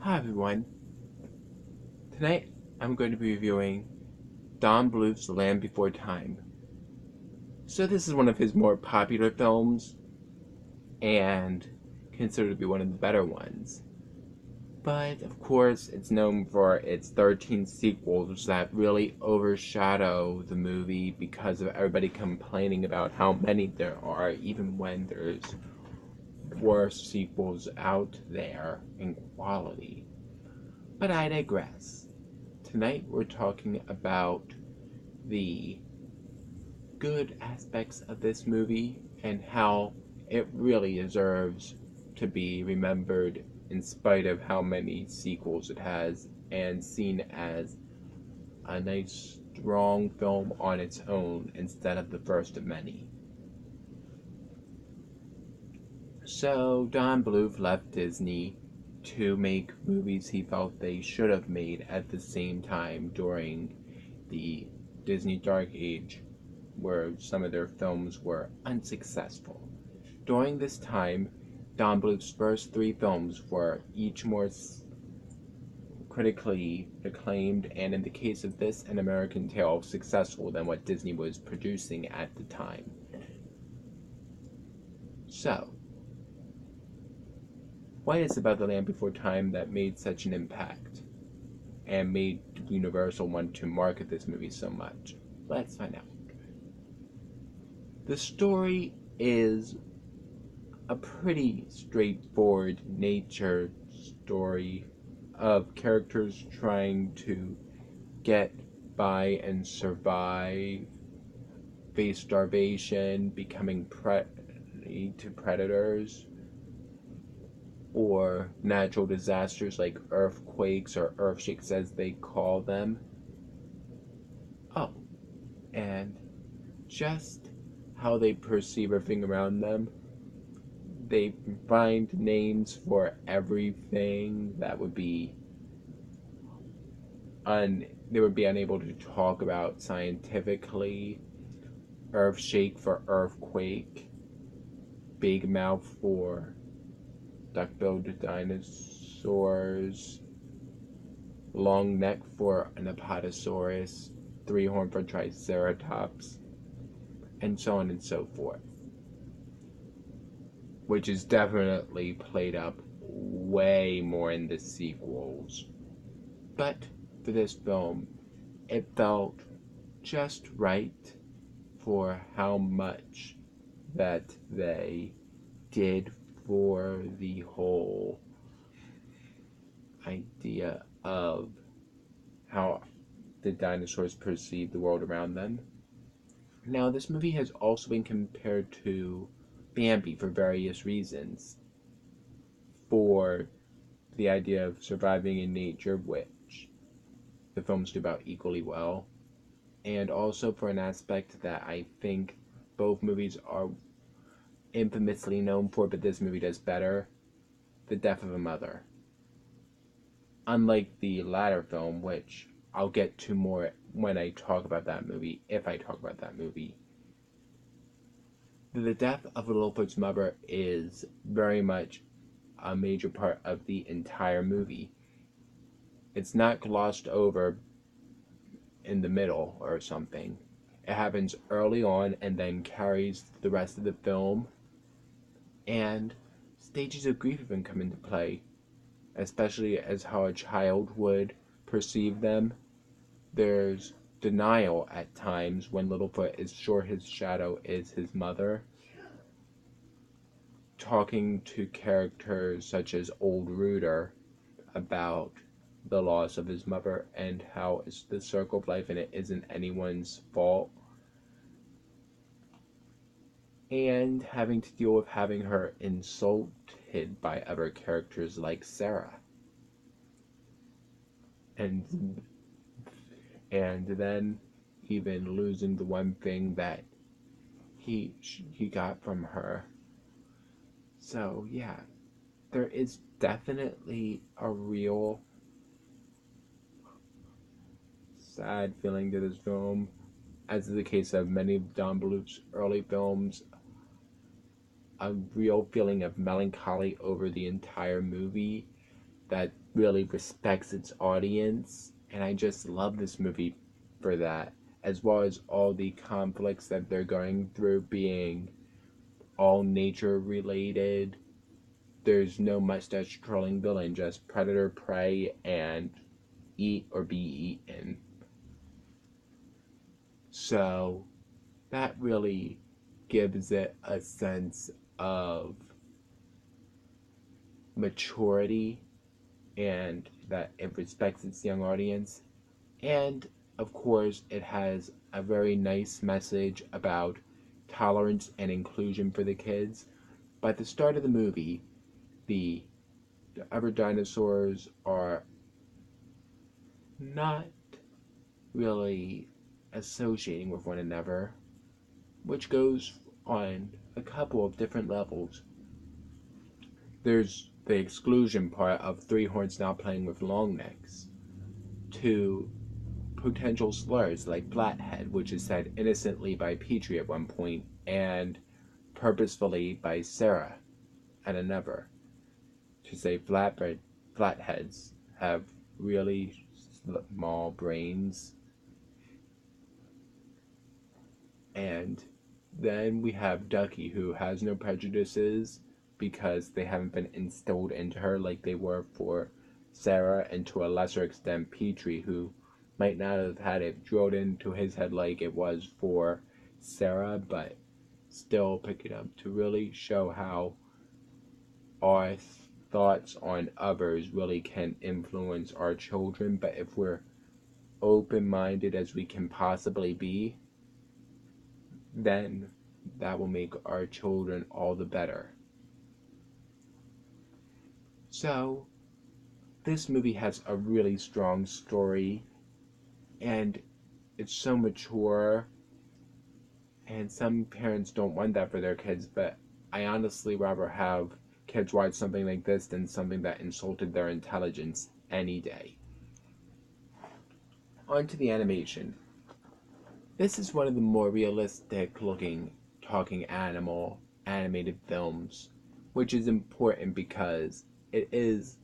Hi everyone. Tonight I'm going to be reviewing Don Bluth's Land Before Time. So this is one of his more popular films and considered to be one of the better ones. But of course it's known for its 13 sequels that really overshadow the movie because of everybody complaining about how many there are, even when there's worse sequels out there in quality. But I digress. Tonight we're talking about the good aspects of this movie and how it really deserves to be remembered in spite of how many sequels it has and seen as a nice strong film on its own instead of the first of many. So Don Bluth left Disney to make movies he felt they should have made at the same time during the Disney Dark Age, where some of their films were unsuccessful. During this time, Don Bluth's first three films were each more critically acclaimed, and in the case of this, An American Tail, successful than what Disney was producing at the time. So, what is about The Land Before Time that made such an impact and made Universal want to market this movie so much? Let's find out. The story is a pretty straightforward nature story of characters trying to get by and survive, face starvation, becoming prey to predators, or natural disasters like earthquakes or earthshakes as they call them. Oh, and just how they perceive everything around them. They find names for everything that would be they would be unable to talk about scientifically. Earthshake for earthquake, big mouth for duck-billed dinosaurs, long neck for an apatosaurus, three horn for triceratops, and so on and so forth. Which is definitely played up way more in the sequels. But for this film, it felt just right for how much that they did for the whole idea of how the dinosaurs perceive the world around them. Now, this movie has also been compared to Bambi for various reasons. For the idea of surviving in nature, which the films do about equally well, and also for an aspect that I think both movies are infamously known for, but this movie does better: the death of a mother. Unlike the latter film, which I'll get to more when I talk about that movie, if I talk about that movie, the death of Littlefoot's mother is very much a major part of the entire movie. It's not glossed over in the middle or something. It happens early on and then carries the rest of the film, and stages of grief even come into play, especially as how a child would perceive them. There's denial at times when Littlefoot is sure his shadow is his mother. Talking to characters such as Old Rooter about the loss of his mother and how it's the circle of life and it isn't anyone's fault. And having to deal with having her insulted by other characters like Sarah. And then even losing the one thing that he got from her. So yeah, there is definitely a real sad feeling to this film, as is the case of many of Don Bluth's early films. A real feeling of melancholy over the entire movie that really respects its audience, and I just love this movie for that, as well as all the conflicts that they're going through being all nature related. There's no mustache trolling villain, just predator, prey, and eat or be eaten. So that really gives it a sense of maturity and that it respects its young audience. And of course, it has a very nice message about tolerance and inclusion for the kids. By the start of the movie, the other dinosaurs are not really associating with one another, which goes on a couple of different levels. There's the exclusion part of three horns now playing with long necks, to potential slurs like flathead, which is said innocently by Petrie at one point and purposefully by Sarah at another, to say flatheads have really small brains. And then we have Ducky, who has no prejudices because they haven't been instilled into her like they were for Sarah, and to a lesser extent Petrie, who might not have had it drilled into his head like it was for Sarah, but still pick it up to really show how our thoughts on others really can influence our children. But if we're open-minded as we can possibly be, then that will make our children all the better. So, this movie has a really strong story, and it's so mature, and some parents don't want that for their kids, but I honestly rather have kids watch something like this than something that insulted their intelligence any day. On to the animation. This is one of the more realistic looking talking animal animated films, which is important because it is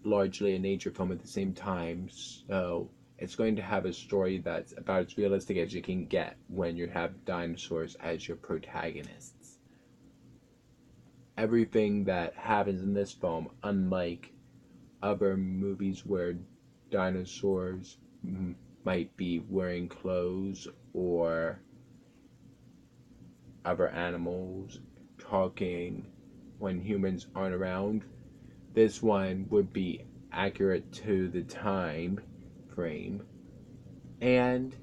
largely a nature film at the same time, so it's going to have a story that's about as realistic as you can get when you have dinosaurs as your protagonists. Everything that happens in this film, unlike other movies where dinosaurs might be wearing clothes or other animals talking when humans aren't around, this one would be accurate to the time frame, and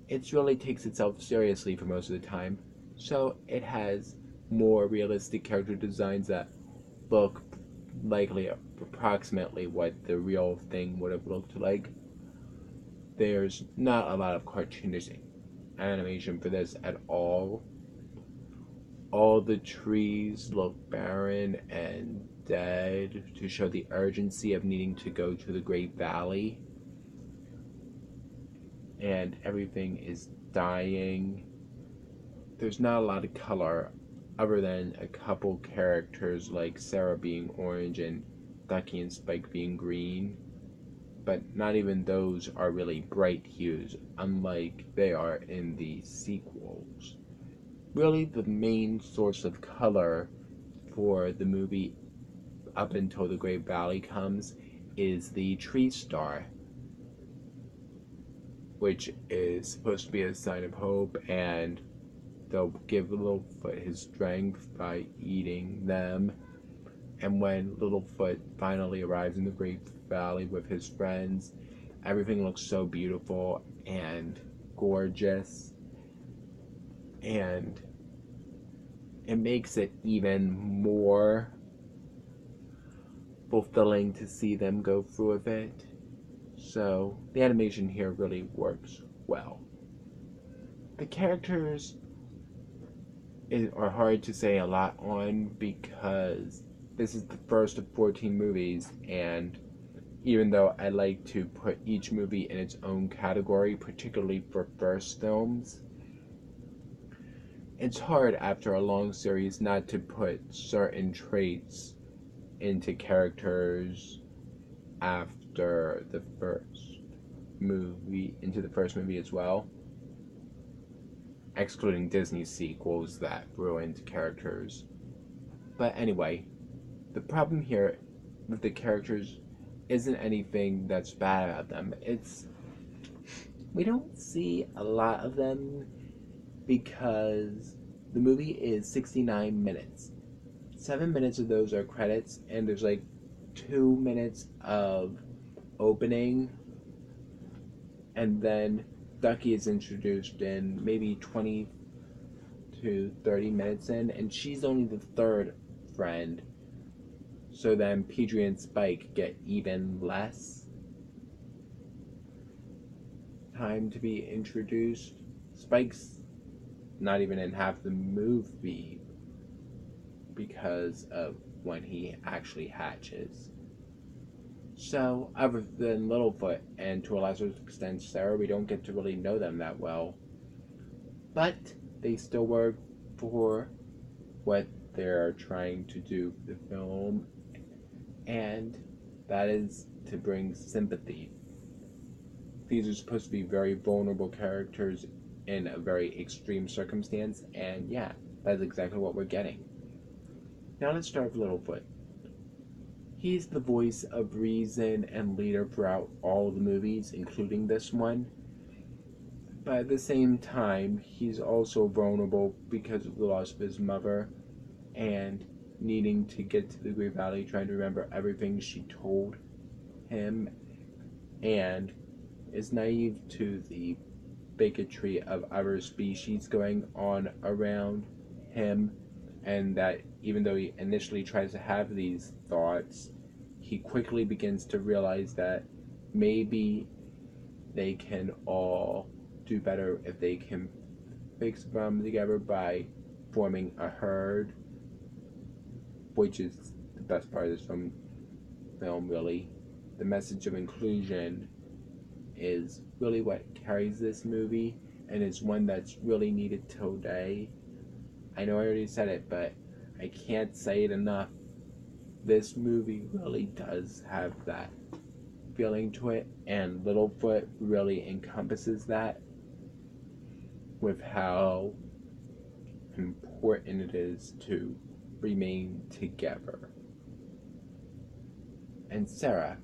it really takes itself seriously for most of the time, so it has more realistic character designs that look likely approximately what the real thing would have looked like. There's not a lot of cartoonish animation for this at all. All the trees look barren and dead to show the urgency of needing to go to the Great Valley. And everything is dying. There's not a lot of color other than a couple characters like Sarah being orange and Ducky and Spike being green. But not even those are really bright hues, unlike they are in the sequels. Really, the main source of color for the movie up until the Great Valley comes is the tree star, which is supposed to be a sign of hope, and they'll give Littlefoot his strength by eating them. And when Littlefoot finally arrives in the Great Valley with his friends, everything looks so beautiful and gorgeous, and it makes it even more fulfilling to see them go through with it. So the animation here really works well. The characters are hard to say a lot on because this is the first of 14 movies, and even though I like to put each movie in its own category, particularly for first films, it's hard after a long series not to put certain traits into characters after the first movie as well, excluding Disney sequels that ruined characters. But anyway, the problem here with the characters isn't anything that's bad about them. It's we don't see a lot of them because the movie is 69 minutes. 7 minutes of those are credits, and there's like 2 minutes of opening, and then Ducky is introduced in maybe 20 to 30 minutes in, and she's only the third friend. So then Petrie and Spike get even less time to be introduced. Spike's not even in half the movie because of when he actually hatches. So, other than Littlefoot and to a lesser extent Sarah, we don't get to really know them that well. But they still work for what they're trying to do with the film, and that is to bring sympathy. These are supposed to be very vulnerable characters in a very extreme circumstance, and yeah, that's exactly what we're getting. Now let's start with Littlefoot. He's the voice of reason and leader throughout all the movies, including this one. But at the same time, he's also vulnerable because of the loss of his mother and needing to get to the Great Valley, trying to remember everything she told him, and is naive to the bigotry of other species going on around him, and that even though he initially tries to have these thoughts, he quickly begins to realize that maybe they can all do better if they can fix them together by forming a herd, which is the best part of this film really. The message of inclusion is really what carries this movie, and is one that's really needed today. I know I already said it, but I can't say it enough. This movie really does have that feeling to it, and Littlefoot really encompasses that with how important it is to remain together. And Sarah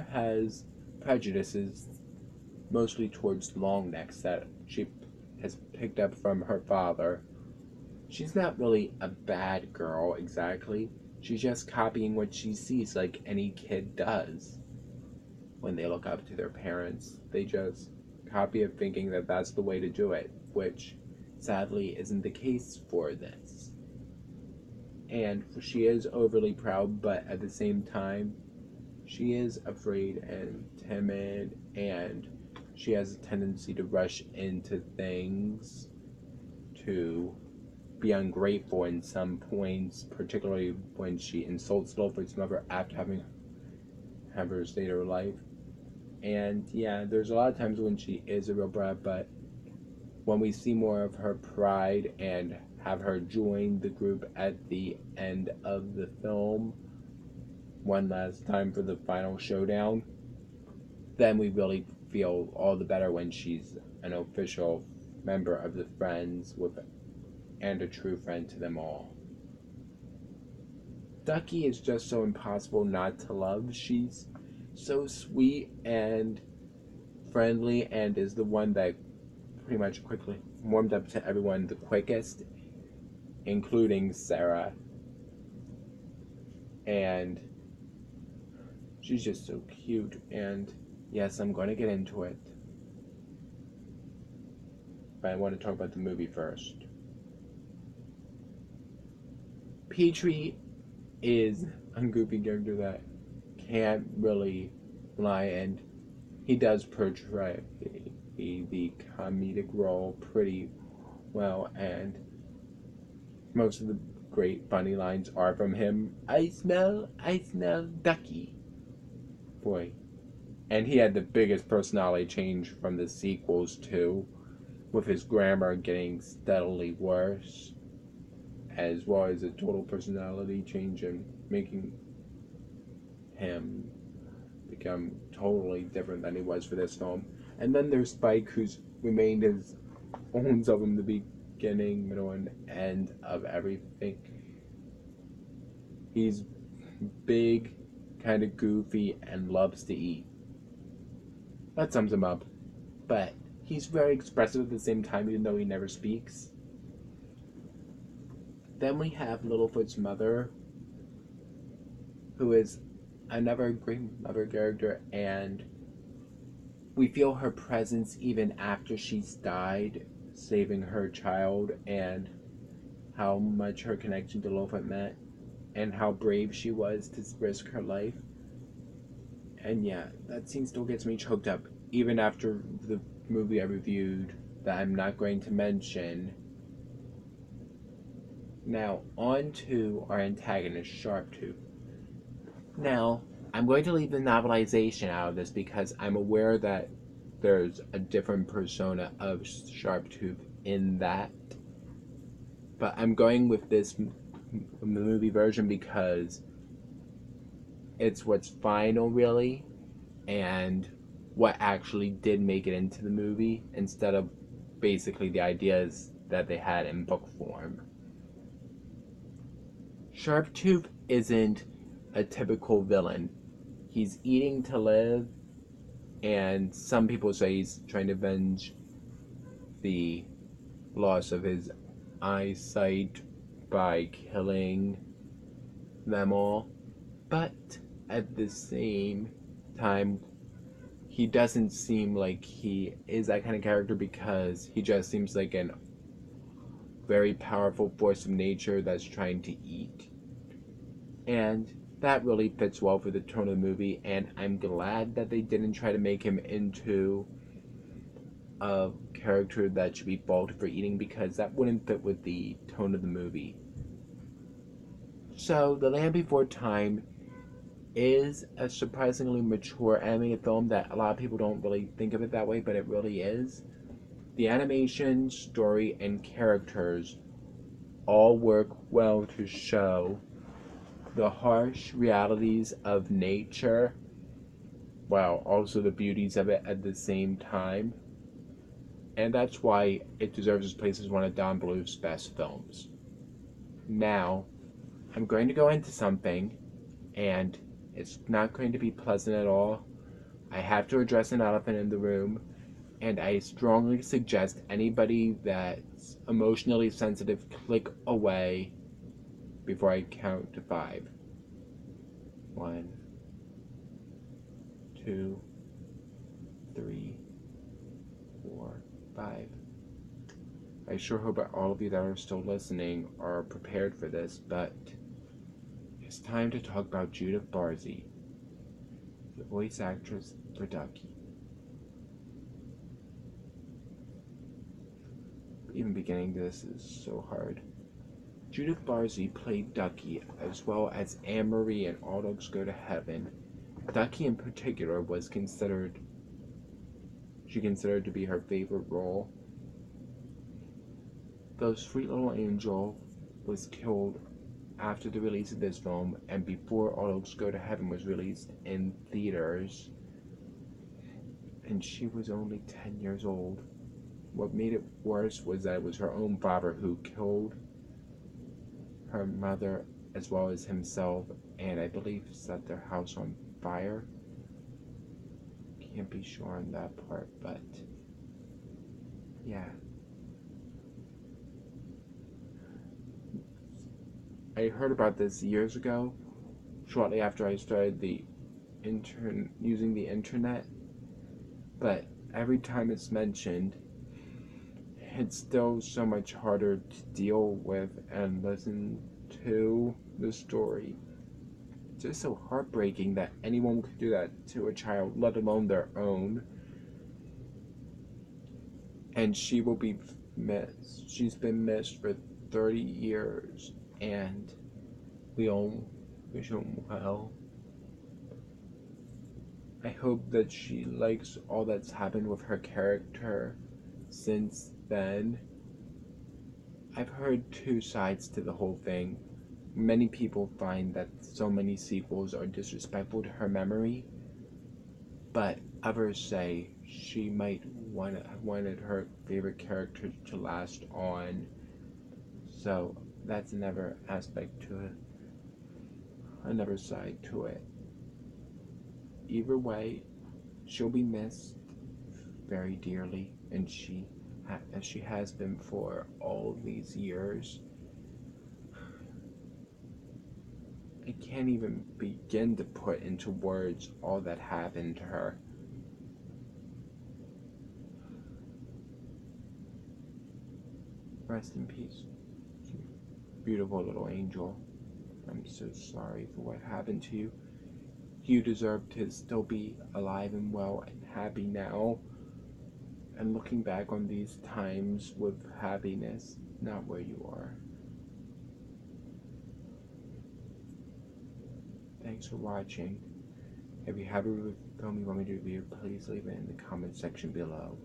has prejudices mostly towards longnecks that she has picked up from her father. She's not really a bad girl exactly. She's just copying what she sees like any kid does. When they look up to their parents, they just copy it thinking that that's the way to do it, which sadly isn't the case for this. And she is overly proud, but at the same time, she is afraid and timid, and she has a tendency to rush into things, to be ungrateful in some points, particularly when she insults Littlefoot's mother after having her state her life. And yeah, there's a lot of times when she is a real brat, but when we see more of her pride and have her join the group at the end of the film, one last time for the final showdown, then we really feel all the better when she's an official member of the Friends and a true friend to them all. Ducky is just so impossible not to love. She's so sweet and friendly, and is the one that pretty much quickly warmed up to everyone the quickest, including Sarah. And she's just so cute, and yes, I'm going to get into it. But I want to talk about the movie first. Petrie is a goofy character that can't really lie, and he does portray the comedic role pretty well, and most of the great funny lines are from him. I smell Ducky. Boy. And he had the biggest personality change from the sequels too, with his grammar getting steadily worse, as well as a total personality change in making him become totally different than he was for this film. And then there's Spike, who's remained his own self from the beginning, middle, and end of everything. He's big, kind of goofy, and loves to eat. That sums him up. But he's very expressive at the same time, even though he never speaks. Then we have Littlefoot's mother, who is another great mother character, and we feel her presence even after she's died, saving her child, and how much her connection to Littlefoot meant, and how brave she was to risk her life. And yeah, that scene still gets me choked up, even after the movie I reviewed that I'm not going to mention. Now, on to our antagonist, Sharptooth. Now, I'm going to leave the novelization out of this because I'm aware that there's a different persona of Sharptooth in that. But I'm going with this movie version because it's what's final, really, and what actually did make it into the movie instead of basically the ideas that they had in book form. Sharptooth isn't a typical villain. He's eating to live, and some people say he's trying to avenge the loss of his eyesight by killing them all. But at the same time, he doesn't seem like he is that kind of character because he just seems like a very powerful force of nature that's trying to eat. And that really fits well for the tone of the movie, and I'm glad that they didn't try to make him into a character that should be faulted for eating because that wouldn't fit with the tone of the movie. So, The Land Before Time is a surprisingly mature animated film that a lot of people don't really think of it that way, but it really is. The animation, story, and characters all work well to show the harsh realities of nature while also the beauties of it at the same time. And that's why it deserves its place as one of Don Bluth's best films. Now, I'm going to go into something, and it's not going to be pleasant at all. I have to address an elephant in the room, and I strongly suggest anybody that's emotionally sensitive click away before I count to 5. 1, 2, 3, 4, 5. I sure hope that all of you that are still listening are prepared for this, but it's time to talk about Judith Barzey, the voice actress for Ducky. Even beginning this is so hard. Judith Barzey played Ducky as well as Anne-Marie in All Dogs Go to Heaven. Ducky in particular was considered to be her favorite role. The sweet little angel was killed after the release of this film and before All Dogs Go to Heaven was released in theaters, and she was only 10 years old. What made it worse was that it was her own father who killed her mother as well as himself, and I believe set their house on fire. Can't be sure on that part, but yeah. I heard about this years ago, shortly after I started using the internet, but every time it's mentioned, it's still so much harder to deal with and listen to the story. It's just so heartbreaking that anyone could do that to a child, let alone their own. And she will be missed. She's been missed for 30 years, and we all wish her well. I hope that she likes all that's happened with her character since then. I've heard two sides to the whole thing. Many people find that so many sequels are disrespectful to her memory, but others say she might have wanted her favorite character to last on. So that's another aspect to it, another side to it. Either way, she'll be missed very dearly, and as she has been for all these years. I can't even begin to put into words all that happened to her. Rest in peace, beautiful little angel. I'm so sorry for what happened to you. You deserve to still be alive and well and happy now, and looking back on these times with happiness, not where you are. Thanks for watching. If you have a film you want me to review, please leave it in the comment section below.